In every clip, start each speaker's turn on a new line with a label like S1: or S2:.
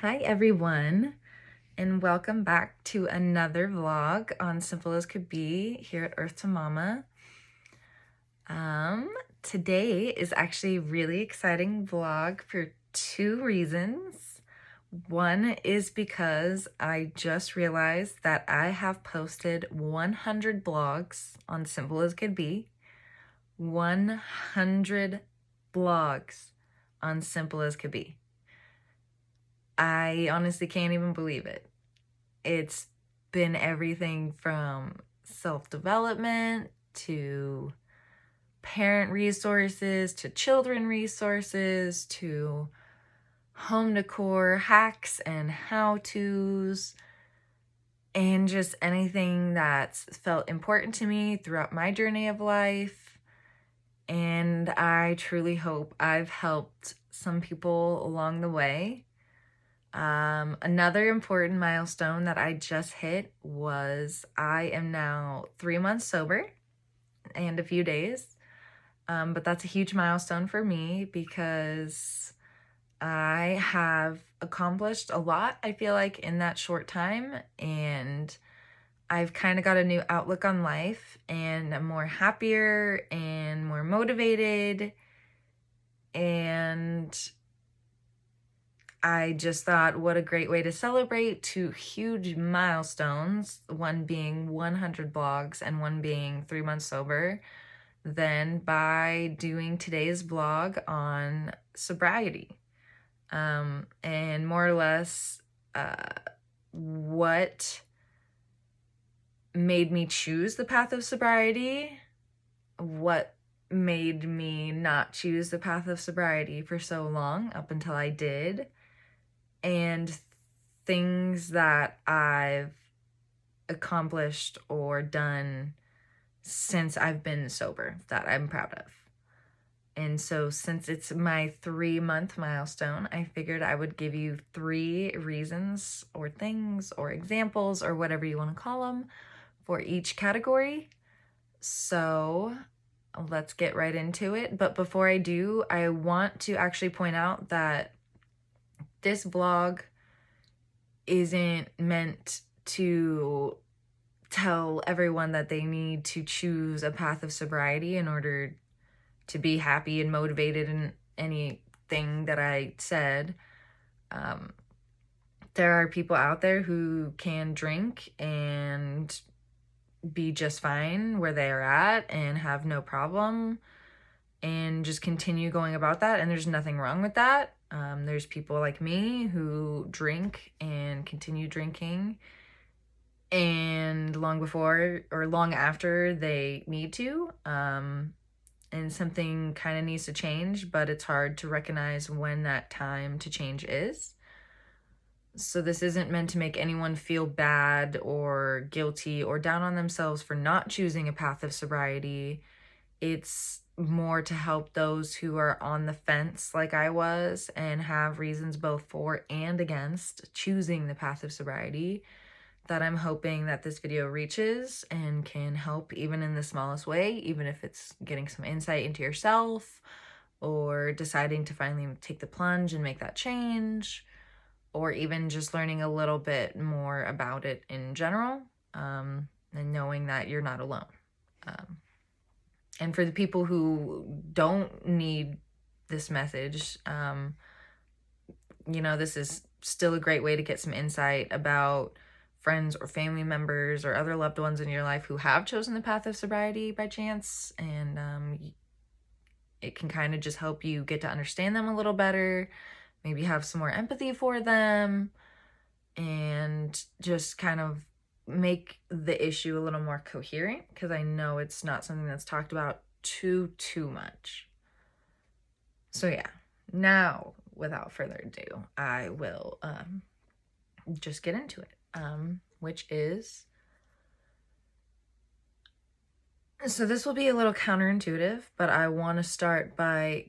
S1: Hi everyone, and welcome back to another vlog on Simple as Could Be here at Earth to Mama. Today is actually a really exciting vlog for two reasons. One is because I just realized that I have posted 100 blogs on Simple as Could Be. 100 blogs on Simple as Could Be. I honestly can't even believe it. It's been everything from self-development to parent resources to children resources to home decor hacks and how-tos and just anything that's felt important to me throughout my journey of life. And I truly hope I've helped some people along the way. Another important milestone that I just hit was I am now 3 months sober and a few days. But that's a huge milestone for me because I have accomplished a lot, I feel like, in that short time. And I've kind of got a new outlook on life, and I'm more happier and more motivated. And I just thought, what a great way to celebrate two huge milestones, one being 100 blogs and one being 3 months sober, than by doing today's vlog on sobriety. And more or less what made me choose the path of sobriety, what made me not choose the path of sobriety for so long up until I did, and things that I've accomplished or done since I've been sober that I'm proud of. And so since it's my 3-month milestone, I figured I would give you 3 reasons or things or examples or whatever you want to call them for each category. So let's get right into it. But before I do, I want to actually point out that this vlog isn't meant to tell everyone that they need to choose a path of sobriety in order to be happy and motivated in anything that I said. There are people out there who can drink and be just fine where they are at and have no problem and just continue going about that, and there's nothing wrong with that. There's people like me who drink and continue drinking and long before or long after they need to, and something kind of needs to change, but it's hard to recognize when that time to change is. So this isn't meant to make anyone feel bad or guilty or down on themselves for not choosing a path of sobriety. It's more to help those who are on the fence like I was and have reasons both for and against choosing the path of sobriety, that I'm hoping that this video reaches and can help even in the smallest way, even if it's getting some insight into yourself or deciding to finally take the plunge and make that change, or even just learning a little bit more about it in general, and knowing that you're not alone. And for the people who don't need this message, this is still a great way to get some insight about friends or family members or other loved ones in your life who have chosen the path of sobriety by chance. And it can kind of just help you get to understand them a little better, maybe have some more empathy for them, and just kind of make the issue a little more coherent, because I know it's not something that's talked about too much. So yeah, now without further ado, I will just get into it, which is, so this will be a little counterintuitive, but I want to start by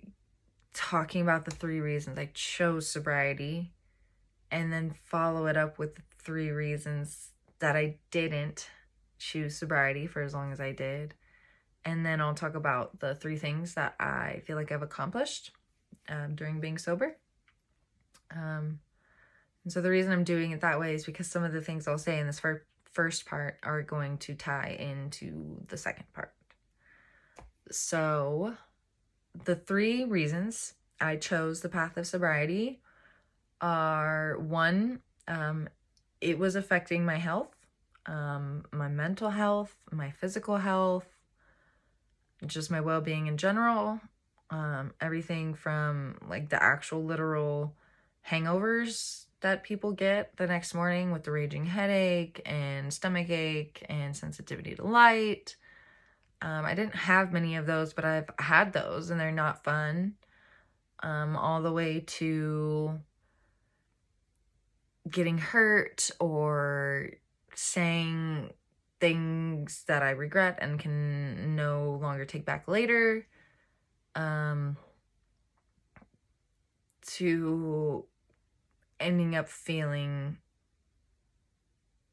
S1: talking about the 3 reasons I chose sobriety, and then follow it up with the 3 reasons that I didn't choose sobriety for as long as I did. And then I'll talk about the 3 things that I feel like I've accomplished during being sober. And so the reason I'm doing it that way is because some of the things I'll say in this first part are going to tie into the second part. So the 3 reasons I chose the path of sobriety are: 1, it was affecting my health, my mental health, my physical health, just my well-being in general. Everything from like the actual literal hangovers that people get the next morning with the raging headache and stomach ache and sensitivity to light. I didn't have many of those, but I've had those and they're not fun. All the way to getting hurt or saying things that I regret and can no longer take back later. To ending up feeling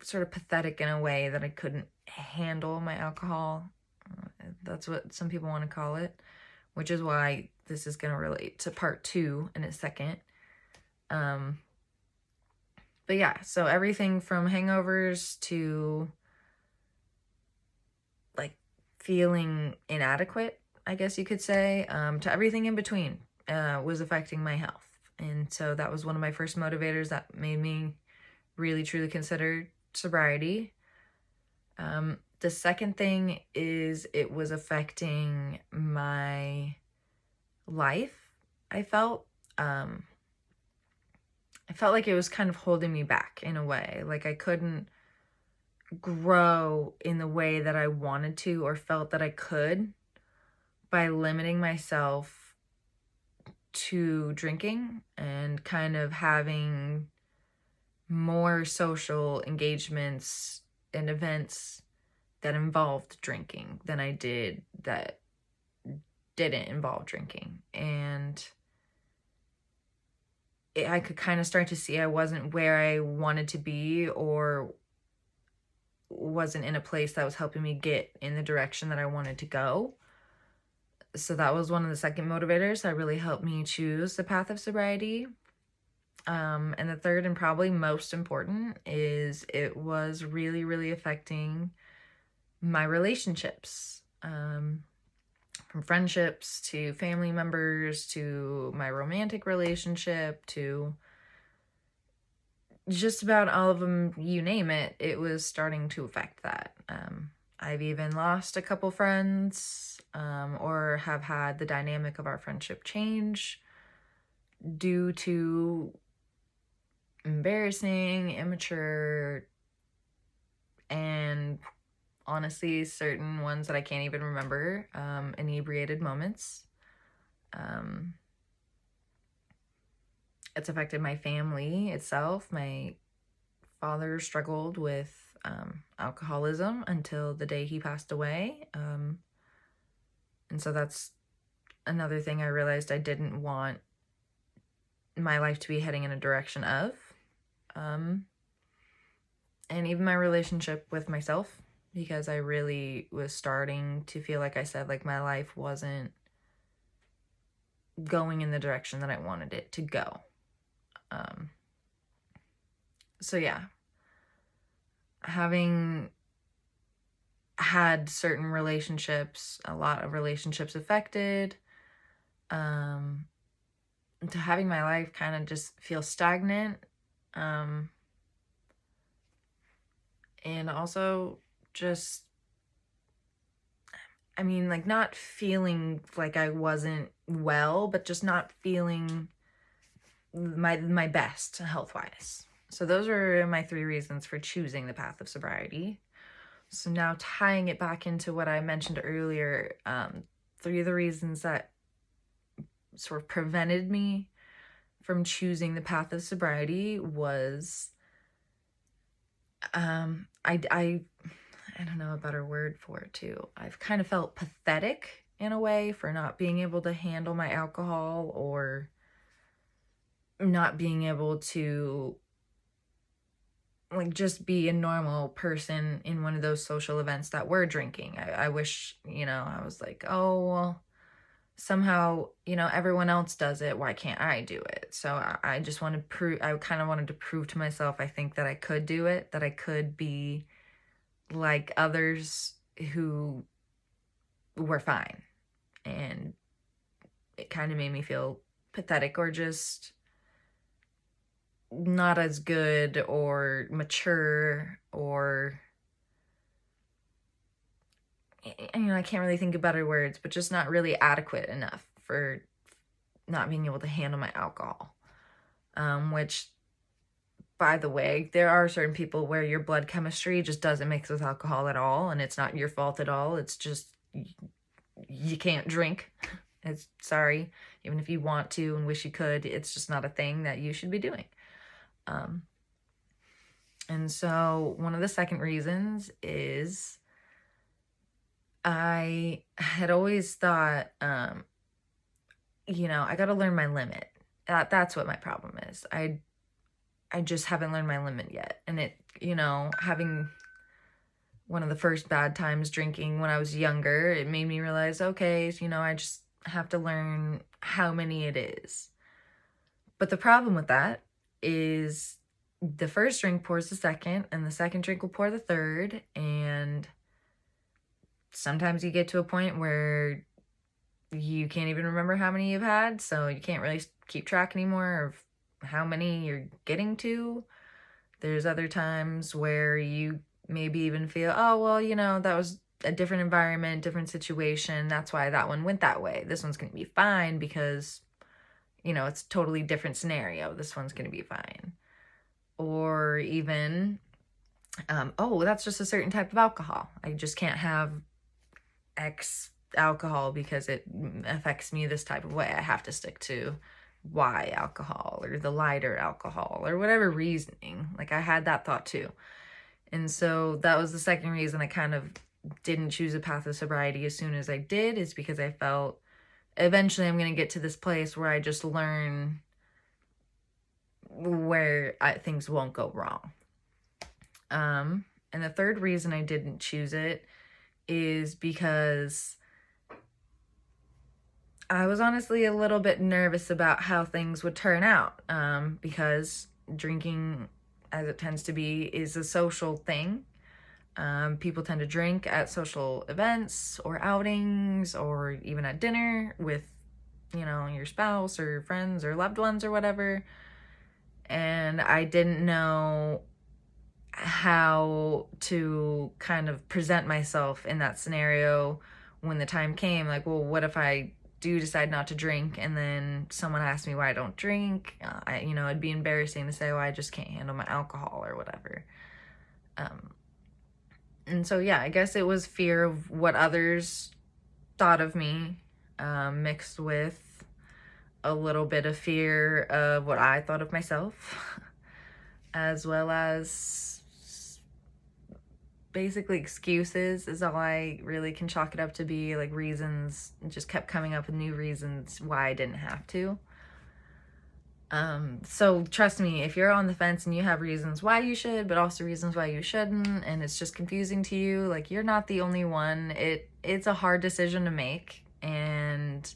S1: sort of pathetic in a way that I couldn't handle my alcohol. That's what some people want to call it, which is why this is going to relate to part 2 in a second. But yeah, so everything from hangovers to like feeling inadequate, I guess you could say, to everything in between was affecting my health. And so that was one of my first motivators that made me really truly consider sobriety. The second thing is it was affecting my life. I felt like it was kind of holding me back in a way. Like I couldn't grow in the way that I wanted to or felt that I could by limiting myself to drinking and kind of having more social engagements and events that involved drinking than I did that didn't involve drinking. And I could kind of start to see I wasn't where I wanted to be or wasn't in a place that was helping me get in the direction that I wanted to go. So that was one of the second motivators that really helped me choose the path of sobriety. And the third and probably most important is it was really, really affecting my relationships, from friendships to family members to my romantic relationship to just about all of them, you name it, it was starting to affect that. I've even lost a couple friends, or have had the dynamic of our friendship change due to embarrassing, immature, and honestly, certain ones that I can't even remember, inebriated moments. It's affected my family itself. My father struggled with alcoholism until the day he passed away. And so that's another thing I realized I didn't want my life to be heading in a direction of. And even my relationship with myself, because I really was starting to feel, like I said, like my life wasn't going in the direction that I wanted it to go. So yeah, having had certain relationships, a lot of relationships affected, to having my life kind of just feel stagnant, and also just, I mean, like not feeling like I wasn't well, but just not feeling my best health-wise. So those are my 3 reasons for choosing the path of sobriety. So now tying it back into what I mentioned earlier, 3 of the reasons that sort of prevented me from choosing the path of sobriety was, I don't know a better word for it too. I've kind of felt pathetic in a way for not being able to handle my alcohol or not being able to like just be a normal person in one of those social events that were drinking. I wish, I was like, oh, well, somehow, everyone else does it. Why can't I do it? So I just want to I kind of wanted to prove to myself, I think, that I could do it, that I could be like others who were fine. And it kind of made me feel pathetic, or just not as good or mature, or I can't really think of better words, but just not really adequate enough for not being able to handle my alcohol. Which, by the way, there are certain people where your blood chemistry just doesn't mix with alcohol at all, and it's not your fault at all. It's just you can't drink. It's sorry, even if you want to and wish you could, it's just not a thing that you should be doing. And so one of the second reasons is I had always thought, I got to learn my limit. That's what my problem is. I just haven't learned my limit yet. And it, having one of the first bad times drinking when I was younger, it made me realize, okay, I just have to learn how many it is. But the problem with that is the first drink pours the second, and the second drink will pour the third, and sometimes you get to a point where you can't even remember how many you've had, so you can't really keep track anymore of how many you're getting to. There's other times where you maybe even feel, oh, well, that was a different environment, different situation. That's why that one went that way. This one's going to be fine because, it's a totally different scenario. This one's going to be fine. Or even, that's just a certain type of alcohol. I just can't have X alcohol because it affects me this type of way. I have to stick to Y alcohol, or the lighter alcohol, or whatever reasoning. Like, I had that thought too. And so that was the second reason I kind of didn't choose a path of sobriety as soon as I did, is because I felt eventually I'm going to get to this place where I just learn where things won't go wrong. And the third reason I didn't choose it is because I was honestly a little bit nervous about how things would turn out, because drinking, as it tends to be, is a social thing. People tend to drink at social events or outings, or even at dinner with, your spouse or friends or loved ones or whatever. And I didn't know how to kind of present myself in that scenario when the time came. Like, well, what if I do decide not to drink, and then someone asks me why I don't drink? It'd be embarrassing to say, well, I just can't handle my alcohol or whatever. And so, yeah, I guess it was fear of what others thought of me, mixed with a little bit of fear of what I thought of myself, as well as basically excuses is all I really can chalk it up to be. Like, reasons, just kept coming up with new reasons why I didn't have to. So trust me, if you're on the fence and you have reasons why you should, but also reasons why you shouldn't, and it's just confusing to you, like, you're not the only one. It's a hard decision to make, and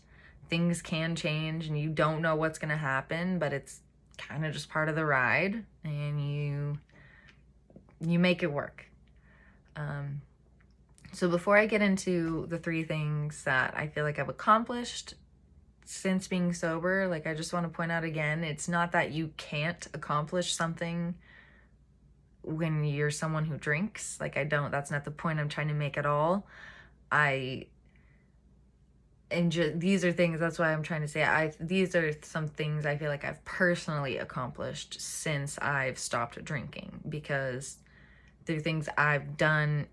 S1: things can change, and you don't know what's going to happen, but it's kind of just part of the ride, and you make it work. So before I get into the 3 things that I feel like I've accomplished since being sober, like, I just want to point out again, it's not that you can't accomplish something when you're someone who drinks. Like, that's not the point I'm trying to make at all. These are things, that's why I'm trying to say, these are some things I feel like I've personally accomplished since I've stopped drinking, because they're things I've done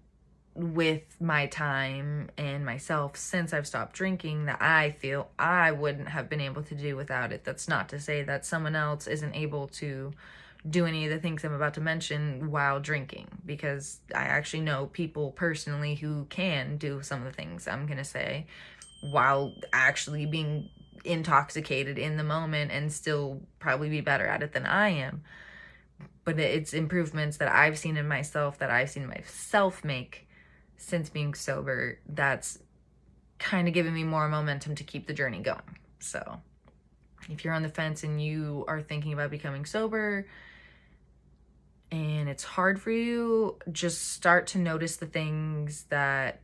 S1: with my time and myself since I've stopped drinking that I feel I wouldn't have been able to do without it. That's not to say that someone else isn't able to do any of the things I'm about to mention while drinking, because I actually know people personally who can do some of the things I'm going to say while actually being intoxicated in the moment and still probably be better at it than I am. But it's improvements that I've seen in myself, that I've seen myself make since being sober, that's kind of giving me more momentum to keep the journey going. So if you're on the fence and you are thinking about becoming sober and it's hard for you, just start to notice the things that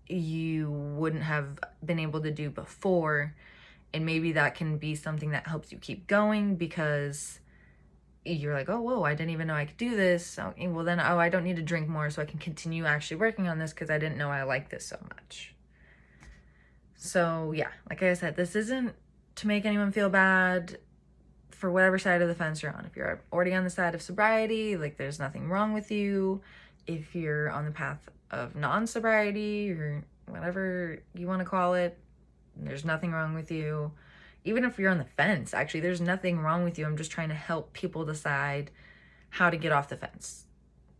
S1: you wouldn't have been able to do before. And maybe that can be something that helps you keep going, because you're like, oh, whoa, I didn't even know I could do this. Okay, well then, oh, I don't need to drink more so I can continue actually working on this because I didn't know I liked this so much. So yeah, like I said, this isn't to make anyone feel bad for whatever side of the fence you're on. If you're already on the side of sobriety, like there's nothing wrong with you. If you're on the path of non-sobriety or whatever you want to call it, there's nothing wrong with you. Even if you're on the fence, actually, there's nothing wrong with you. I'm just trying to help people decide how to get off the fence,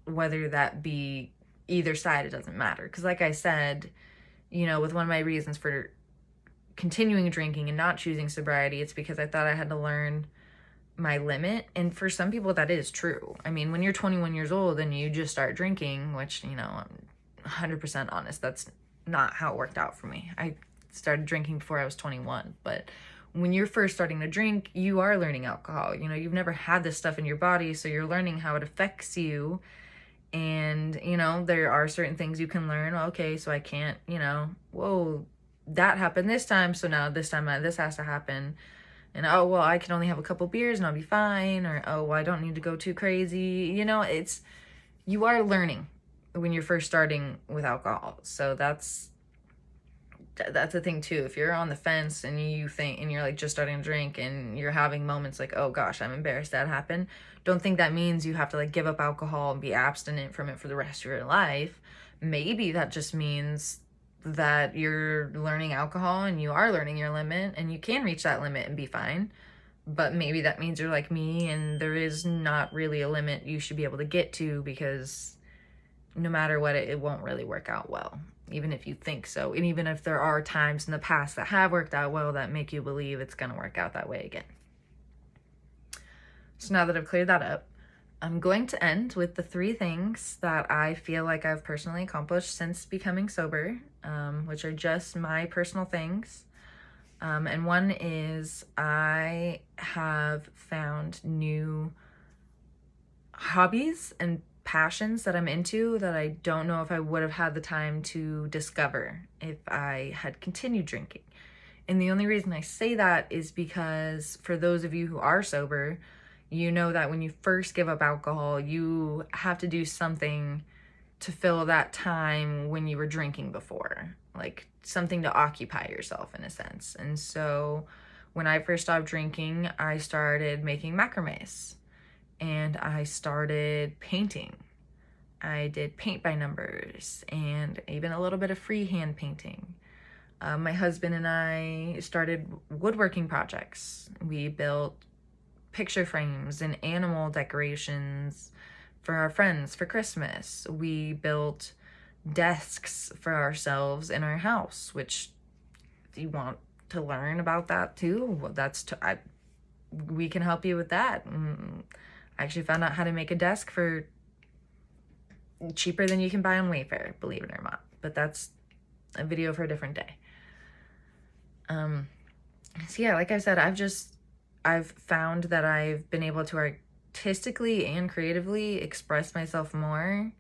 S1: whether that be either side, it doesn't matter. Because like I said, you know, with one of my reasons for continuing drinking and not choosing sobriety, it's because I thought I had to learn my limit. And for some people that is true. I mean, when you're 21 years old and you just start drinking, which, you know, I'm 100% honest, that's not how it worked out for me. I started drinking before I was 21, but when you're first starting to drink, you are learning alcohol. You know, you've never had this stuff in your body, so you're learning how it affects you. And, you know, there are certain things you can learn. Okay, so I can't, you know, whoa, that happened this time, so now this time this has to happen. And, oh, well, I can only have a couple beers and I'll be fine. Or, oh, well, I don't need to go too crazy. You know, you are learning when you're first starting with alcohol. So that's a thing too. If you're on the fence and you think, and you're like just starting to drink and you're having moments like, oh gosh, I'm embarrassed that happened, don't think that means you have to like give up alcohol and be abstinent from it for the rest of your life. Maybe that just means that you're learning alcohol and you are learning your limit and you can reach that limit and be fine. But maybe that means you're like me and there is not really a limit you should be able to get to, because no matter what, it won't really work out well, even if you think so. And even if there are times in the past that have worked out well that make you believe it's going to work out that way again. So now that I've cleared that up, I'm going to end with the 3 things that I feel like I've personally accomplished since becoming sober, which are just my personal things. And one is I have found new hobbies and passions that I'm into that I don't know if I would have had the time to discover if I had continued drinking. And the only reason I say that is because for those of you who are sober, you know that when you first give up alcohol, you have to do something to fill that time when you were drinking before, like something to occupy yourself in a sense. And so when I first stopped drinking, I started making macrames and I started painting. I did paint by numbers and even a little bit of freehand painting. My husband and I started woodworking projects. We built picture frames and animal decorations for our friends for Christmas. We built desks for ourselves in our house, which if you want to learn about that too, well, we can help you with that. I actually found out how to make a desk for cheaper than you can buy on Wayfair, believe it or not. But that's a video for a different day. So yeah, like I said, I've found that I've been able to artistically and creatively express myself more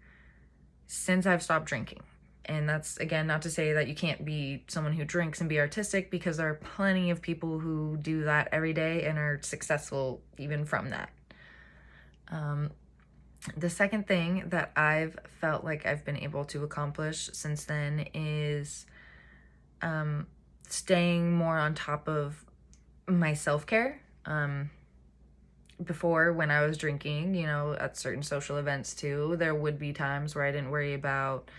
S1: since I've stopped drinking. And that's, again, not to say that you can't be someone who drinks and be artistic, because there are plenty of people who do that every day and are successful even from that. The second thing that I've felt like I've been able to accomplish since then is staying more on top of my self-care. Before, when I was drinking, you know, at certain social events too, there would be times where I didn't worry about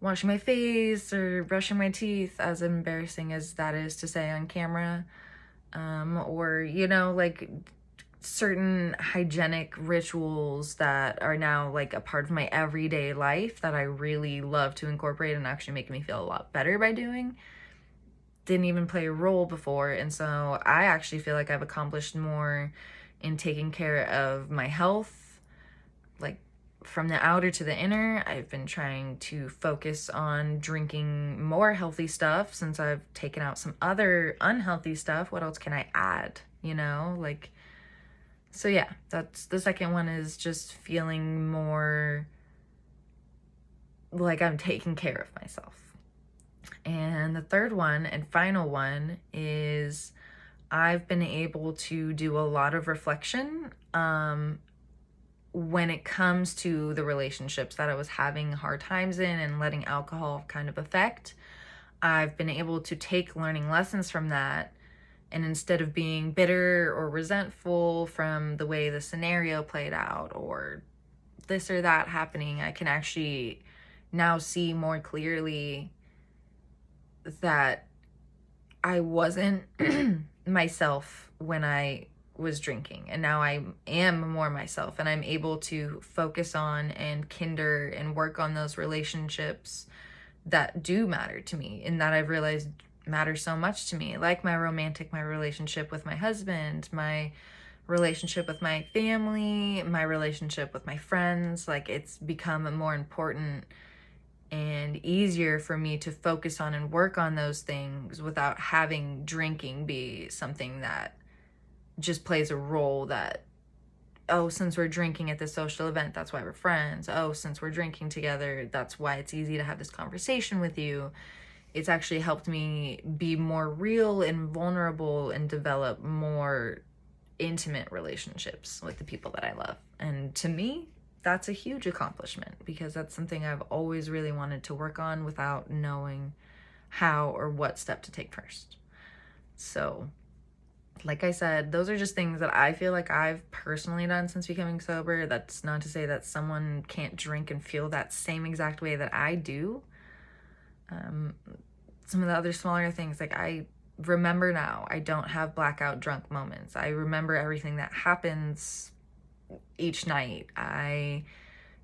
S1: washing my face or brushing my teeth, as embarrassing as that is to say on camera, or, you know, like certain hygienic rituals that are now like a part of my everyday life that I really love to incorporate and actually make me feel a lot better by doing, didn't even play a role before. And so I actually feel like I've accomplished more in taking care of my health, like from the outer to the inner, I've been trying to focus on drinking more healthy stuff since I've taken out some other unhealthy stuff. What else can I add? So yeah, that's the second one, is just feeling more like I'm taking care of myself. And the third one and final one is I've been able to do a lot of reflection when it comes to the relationships that I was having hard times in and letting alcohol kind of affect. I've been able to take learning lessons from that, and instead of being bitter or resentful from the way the scenario played out or this or that happening, I can actually now see more clearly that I wasn't myself when I was drinking, and now I am more myself, and I'm able to focus on and kinder and work on those relationships that do matter to me and that I've realized matter so much to me, like my relationship with my husband, my relationship with my family, my relationship with my friends. Like, it's become more important and easier for me to focus on and work on those things without having drinking be something that just plays a role that, oh, since we're drinking at this social event, that's why we're friends. Oh, since we're drinking together, that's why it's easy to have this conversation with you. It's actually helped me be more real and vulnerable and develop more intimate relationships with the people that I love. And to me, that's a huge accomplishment, because that's something I've always really wanted to work on without knowing how or what step to take first. So, like I said, those are just things that I feel like I've personally done since becoming sober. That's not to say that someone can't drink and feel that same exact way that I do. Some of the other smaller things, like I remember now, I don't have blackout drunk moments. I remember everything that happens each night. I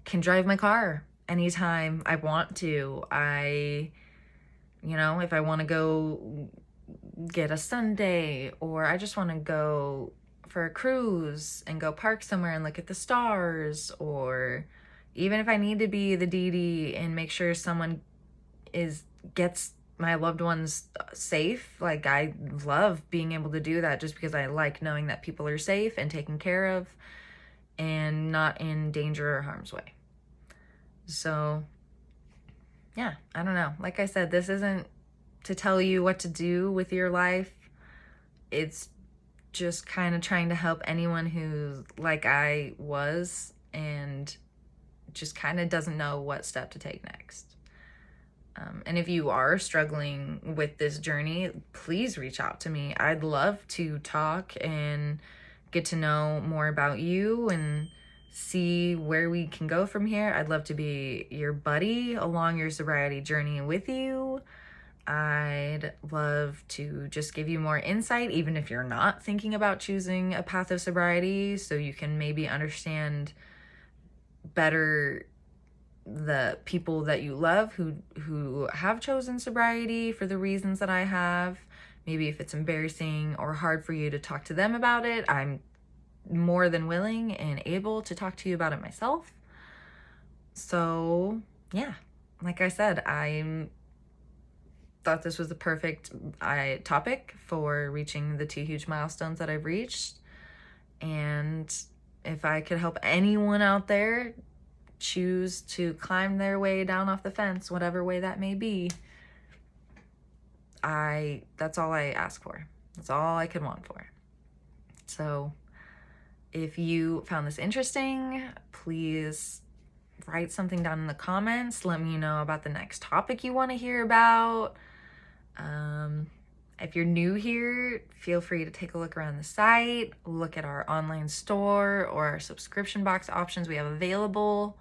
S1: can drive my car anytime I want to. If I want to go get a sundae, or I just want to go for a cruise and go park somewhere and look at the stars, or even if I need to be the DD and make sure someone gets my loved ones safe, like I love being able to do that just because I like knowing that people are safe and taken care of and not in danger or harm's way. So yeah, I don't know. Like I said, this isn't to tell you what to do with your life. It's just kind of trying to help anyone who's like I was and just kind of doesn't know what step to take next. And if you are struggling with this journey, please reach out to me. I'd love to talk and get to know more about you and see where we can go from here. I'd love to be your buddy along your sobriety journey with you. I'd love to just give you more insight, even if you're not thinking about choosing a path of sobriety, so you can maybe understand better the people that you love who have chosen sobriety for the reasons that I have. Maybe if it's embarrassing or hard for you to talk to them about it, I'm more than willing and able to talk to you about it myself. So yeah, like I said, I thought this was the perfect topic for reaching the 2 huge milestones that I've reached. And if I could help anyone out there choose to climb their way down off the fence, whatever way that may be, that's all I ask for. That's all I could want for. So if you found this interesting, please write something down in the comments. Let me know about the next topic you want to hear about. If you're new here, feel free to take a look around the site, look at our online store or our subscription box options we have available.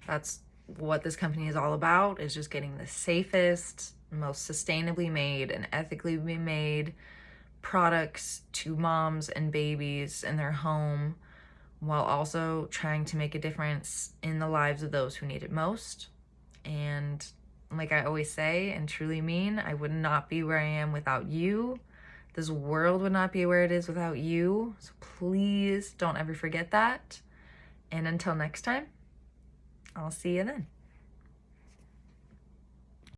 S1: That's what this company is all about, is just getting the safest, most sustainably made and ethically made products to moms and babies in their home, while also trying to make a difference in the lives of those who need it most. And like I always say and truly mean, I would not be where I am without you. This world would not be where it is without you. So please don't ever forget that. And until next time, I'll see you then.